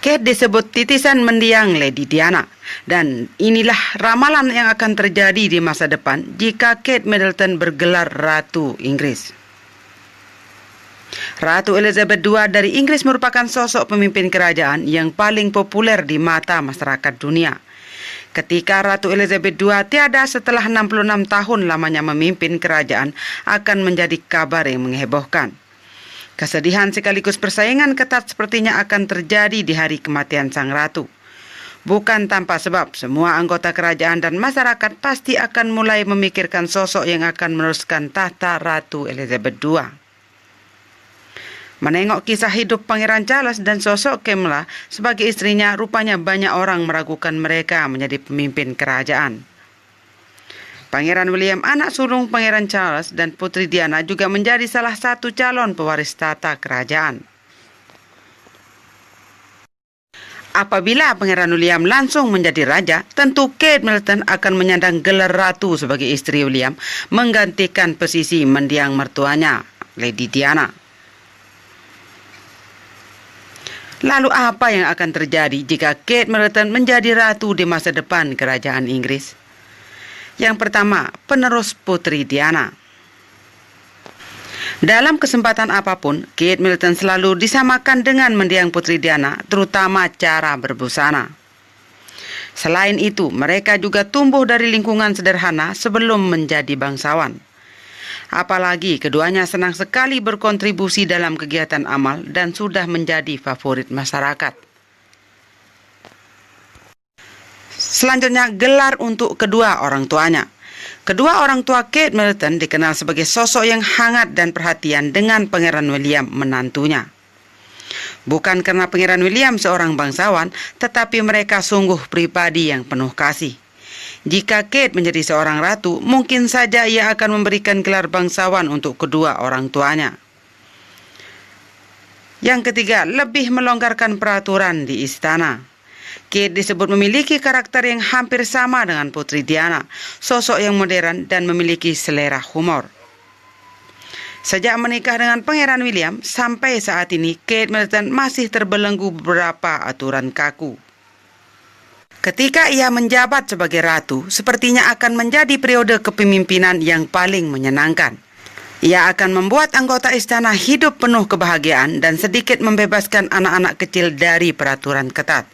Kate disebut titisan mendiang Lady Diana, dan inilah ramalan yang akan terjadi di masa depan jika Kate Middleton bergelar Ratu Inggris. Ratu Elizabeth II dari Inggris merupakan sosok pemimpin kerajaan yang paling populer di mata masyarakat dunia. Ketika Ratu Elizabeth II tiada setelah 66 tahun lamanya memimpin kerajaan akan menjadi kabar yang menghebohkan. Kesedihan sekaligus persaingan ketat sepertinya akan terjadi di hari kematian sang ratu. Bukan tanpa sebab, semua anggota kerajaan dan masyarakat pasti akan mulai memikirkan sosok yang akan meneruskan tahta Ratu Elizabeth II. Menengok kisah hidup Pangeran Charles dan sosok Camilla sebagai istrinya, rupanya banyak orang meragukan mereka menjadi pemimpin kerajaan. Pangeran William, anak sulung Pangeran Charles, dan Putri Diana juga menjadi salah satu calon pewaris tahta kerajaan. Apabila Pangeran William langsung menjadi raja, tentu Kate Middleton akan menyandang gelar ratu sebagai istri William, menggantikan posisi mendiang mertuanya, Lady Diana. Lalu apa yang akan terjadi jika Kate Middleton menjadi ratu di masa depan kerajaan Inggris? Yang pertama, penerus Putri Diana. Dalam kesempatan apapun, Kate Middleton selalu disamakan dengan mendiang Putri Diana, terutama cara berbusana. Selain itu, mereka juga tumbuh dari lingkungan sederhana sebelum menjadi bangsawan. Apalagi keduanya senang sekali berkontribusi dalam kegiatan amal dan sudah menjadi favorit masyarakat. Selanjutnya, gelar untuk kedua orang tuanya. Kedua orang tua Kate Middleton dikenal sebagai sosok yang hangat dan perhatian dengan Pangeran William, menantunya. Bukan karena Pangeran William seorang bangsawan, tetapi mereka sungguh pribadi yang penuh kasih. Jika Kate menjadi seorang ratu, mungkin saja ia akan memberikan gelar bangsawan untuk kedua orang tuanya. Yang ketiga, lebih melonggarkan peraturan di istana. Kate disebut memiliki karakter yang hampir sama dengan Putri Diana, sosok yang modern dan memiliki selera humor. Sejak menikah dengan Pangeran William, sampai saat ini Kate Middleton masih terbelenggu beberapa aturan kaku. Ketika ia menjabat sebagai ratu, sepertinya akan menjadi periode kepemimpinan yang paling menyenangkan. Ia akan membuat anggota istana hidup penuh kebahagiaan dan sedikit membebaskan anak-anak kecil dari peraturan ketat.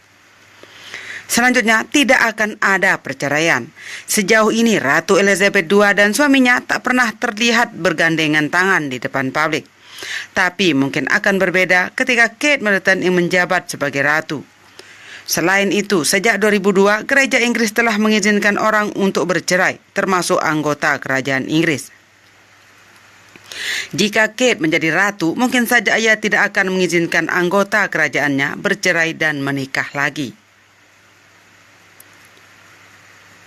Selanjutnya, tidak akan ada perceraian. Sejauh ini, Ratu Elizabeth II dan suaminya tak pernah terlihat bergandengan tangan di depan publik. Tapi mungkin akan berbeda ketika Kate Middleton yang menjabat sebagai ratu. Selain itu, sejak 2002, Gereja Inggris telah mengizinkan orang untuk bercerai, termasuk anggota kerajaan Inggris. Jika Kate menjadi ratu, mungkin saja ia tidak akan mengizinkan anggota kerajaannya bercerai dan menikah lagi.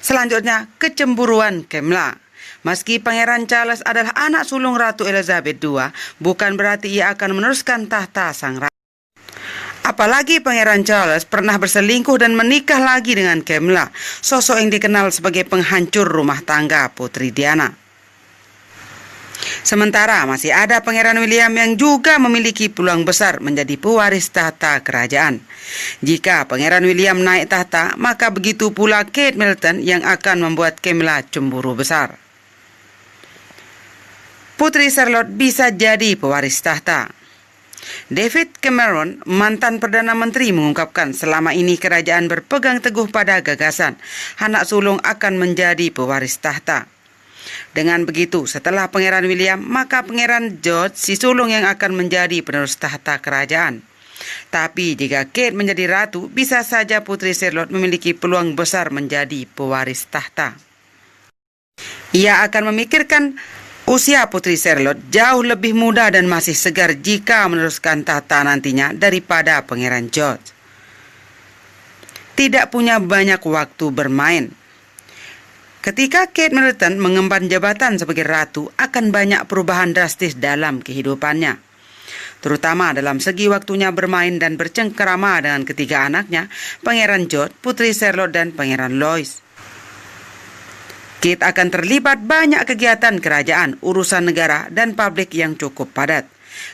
Selanjutnya, kecemburuan Camilla. Meski Pangeran Charles adalah anak sulung Ratu Elizabeth II, bukan berarti ia akan meneruskan tahta sang ratu. Apalagi Pangeran Charles pernah berselingkuh dan menikah lagi dengan Camilla, sosok yang dikenal sebagai penghancur rumah tangga Putri Diana. Sementara masih ada Pangeran William yang juga memiliki peluang besar menjadi pewaris tahta kerajaan. Jika Pangeran William naik tahta, maka begitu pula Kate Middleton yang akan membuat Camilla cemburu besar. Putri Charlotte bisa jadi pewaris tahta. David Cameron, mantan Perdana Menteri, mengungkapkan selama ini kerajaan berpegang teguh pada gagasan anak sulung akan menjadi pewaris tahta. Dengan begitu, setelah Pangeran William, maka Pangeran George, si sulung yang akan menjadi penerus tahta kerajaan. Tapi jika Kate menjadi ratu, bisa saja Putri Charlotte memiliki peluang besar menjadi pewaris tahta. Ia akan memikirkan usia Putri Charlotte jauh lebih muda dan masih segar jika meneruskan tahta nantinya daripada Pangeran George. Tidak punya banyak waktu bermain. Ketika Kate Middleton mengemban jabatan sebagai ratu, akan banyak perubahan drastis dalam kehidupannya, terutama dalam segi waktunya bermain dan bercengkerama dengan ketiga anaknya, Pangeran George, Putri Charlotte, dan Pangeran Louis. Kate akan terlibat banyak kegiatan kerajaan, urusan negara, dan publik yang cukup padat.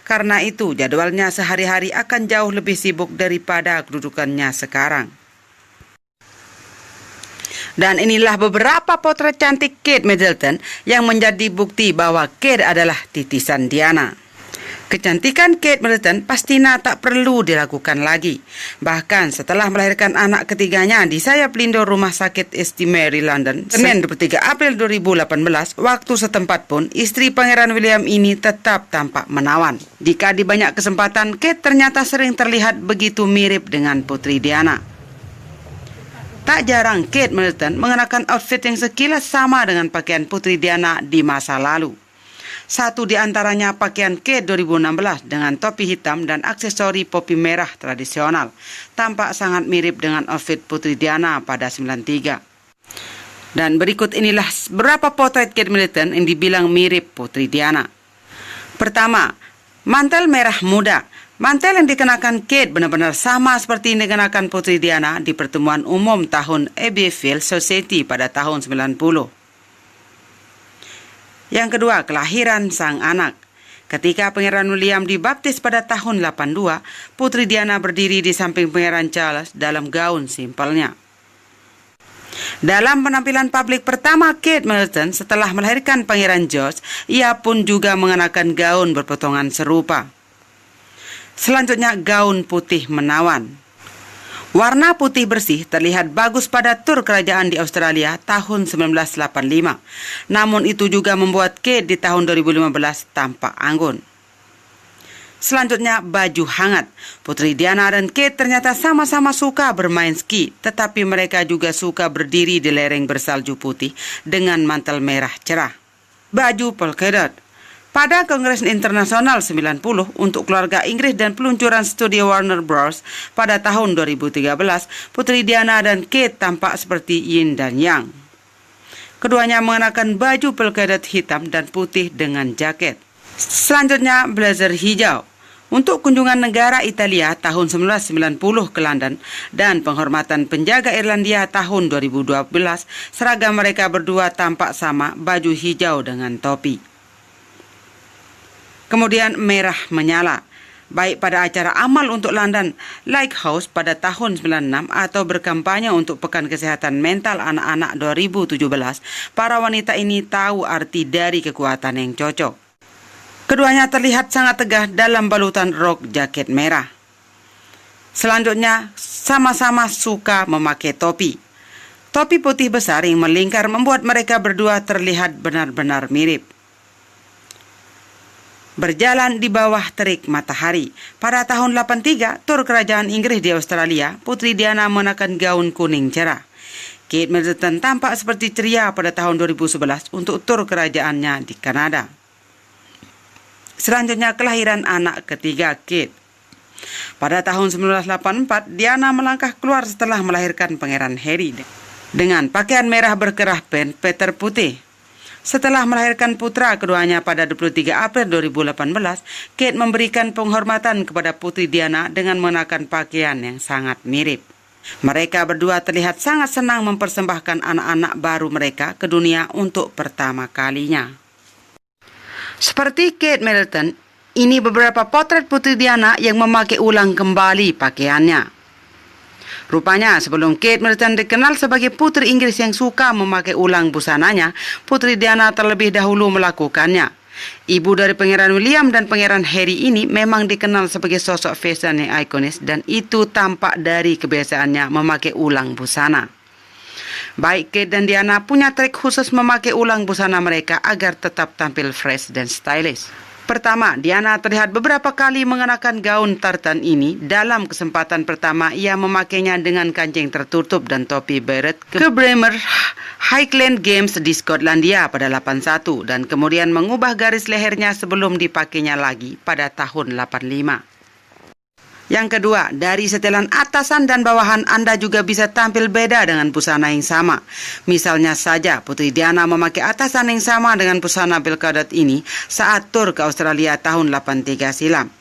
Karena itu, jadwalnya sehari-hari akan jauh lebih sibuk daripada kedudukannya sekarang. Dan inilah beberapa potret cantik Kate Middleton yang menjadi bukti bahwa Kate adalah titisan Diana. Kecantikan Kate Middleton pastinya tak perlu diragukan lagi. Bahkan setelah melahirkan anak ketiganya di sayap lindung Rumah Sakit St. Mary London, Senin 23 April 2018, waktu setempat pun istri Pangeran William ini tetap tampak menawan. Jika di banyak kesempatan, Kate ternyata sering terlihat begitu mirip dengan Putri Diana. Tak jarang Kate Middleton mengenakan outfit yang sekilas sama dengan pakaian Putri Diana di masa lalu. Satu di antaranya pakaian Kate 2016 dengan topi hitam dan aksesori popi merah tradisional. Tampak sangat mirip dengan outfit Putri Diana pada 93. Dan berikut inilah beberapa potret Kate Middleton yang dibilang mirip Putri Diana. Pertama, mantel merah muda. Mantel yang dikenakan Kate benar-benar sama seperti yang dikenakan Putri Diana di pertemuan umum tahun Abbeyfield Society pada tahun 90. Yang kedua, kelahiran sang anak. Ketika Pangeran William dibaptis pada tahun 82, Putri Diana berdiri di samping Pangeran Charles dalam gaun simpelnya. Dalam penampilan publik pertama Kate Middleton setelah melahirkan Pangeran George, ia pun juga mengenakan gaun berpotongan serupa. Selanjutnya, gaun putih menawan. Warna putih bersih terlihat bagus pada tur kerajaan di Australia tahun 1985. Namun itu juga membuat Kate di tahun 2015 tampak anggun. Selanjutnya, baju hangat. Putri Diana dan Kate ternyata sama-sama suka bermain ski, tetapi mereka juga suka berdiri di lereng bersalju putih dengan mantel merah cerah. Baju polka dot. Pada Kongres Internasional 90 untuk keluarga Inggris dan peluncuran studio Warner Bros. Pada tahun 2013, Putri Diana dan Kate tampak seperti yin dan yang. Keduanya mengenakan baju polka dot hitam dan putih dengan jaket. Selanjutnya, blazer hijau. Untuk kunjungan negara Italia tahun 1990 ke London dan penghormatan penjaga Irlandia tahun 2012, seragam mereka berdua tampak sama, baju hijau dengan topi. Kemudian merah menyala, baik pada acara amal untuk London Lighthouse pada tahun 96 atau berkampanye untuk Pekan Kesehatan Mental Anak-anak 2017, para wanita ini tahu arti dari kekuatan yang cocok. Keduanya terlihat sangat tegar dalam balutan rok jaket merah. Selanjutnya, sama-sama suka memakai topi. Topi putih besar yang melingkar membuat mereka berdua terlihat benar-benar mirip. Berjalan di bawah terik matahari. Pada tahun 83, tur kerajaan Inggris di Australia, Putri Diana mengenakan gaun kuning cerah. Kate Middleton tampak seperti ceria pada tahun 2011 untuk tur kerajaannya di Kanada. Selanjutnya, kelahiran anak ketiga Kate. Pada tahun 1984, Diana melangkah keluar setelah melahirkan Pangeran Harry dengan pakaian merah berkerah Peter putih. Setelah melahirkan putra keduanya pada 23 April 2018, Kate memberikan penghormatan kepada Putri Diana dengan mengenakan pakaian yang sangat mirip. Mereka berdua terlihat sangat senang mempersembahkan anak-anak baru mereka ke dunia untuk pertama kalinya. Seperti Kate Middleton, ini beberapa potret Putri Diana yang memakai ulang kembali pakaiannya. Rupanya sebelum Kate Middleton dikenal sebagai putri Inggris yang suka memakai ulang busananya, Putri Diana terlebih dahulu melakukannya. Ibu dari Pangeran William dan Pangeran Harry ini memang dikenal sebagai sosok fashion yang ikonis dan itu tampak dari kebiasaannya memakai ulang busana. Baik Kate dan Diana punya trik khusus memakai ulang busana mereka agar tetap tampil fresh dan stylish. Pertama, Diana terlihat beberapa kali mengenakan gaun tartan ini. Dalam kesempatan pertama, ia memakainya dengan kancing tertutup dan topi beret ke Bremer Highland Games di Skotlandia pada 81 dan kemudian mengubah garis lehernya sebelum dipakainya lagi pada tahun 85. Yang kedua, dari setelan atasan dan bawahan Anda juga bisa tampil beda dengan busana yang sama. Misalnya saja, Putri Diana memakai atasan yang sama dengan busana polka dot ini saat tur ke Australia tahun 83 silam.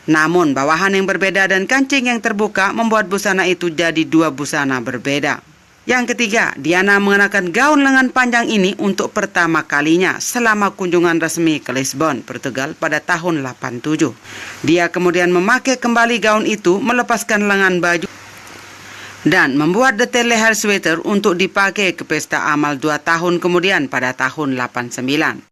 Namun, bawahan yang berbeda dan kancing yang terbuka membuat busana itu jadi dua busana berbeda. Yang ketiga, Diana mengenakan gaun lengan panjang ini untuk pertama kalinya selama kunjungan resmi ke Lisbon, Portugal pada tahun 87. Dia kemudian memakai kembali gaun itu, melepaskan lengan baju dan membuat detail leher sweater untuk dipakai ke pesta amal 2 tahun kemudian pada tahun 89.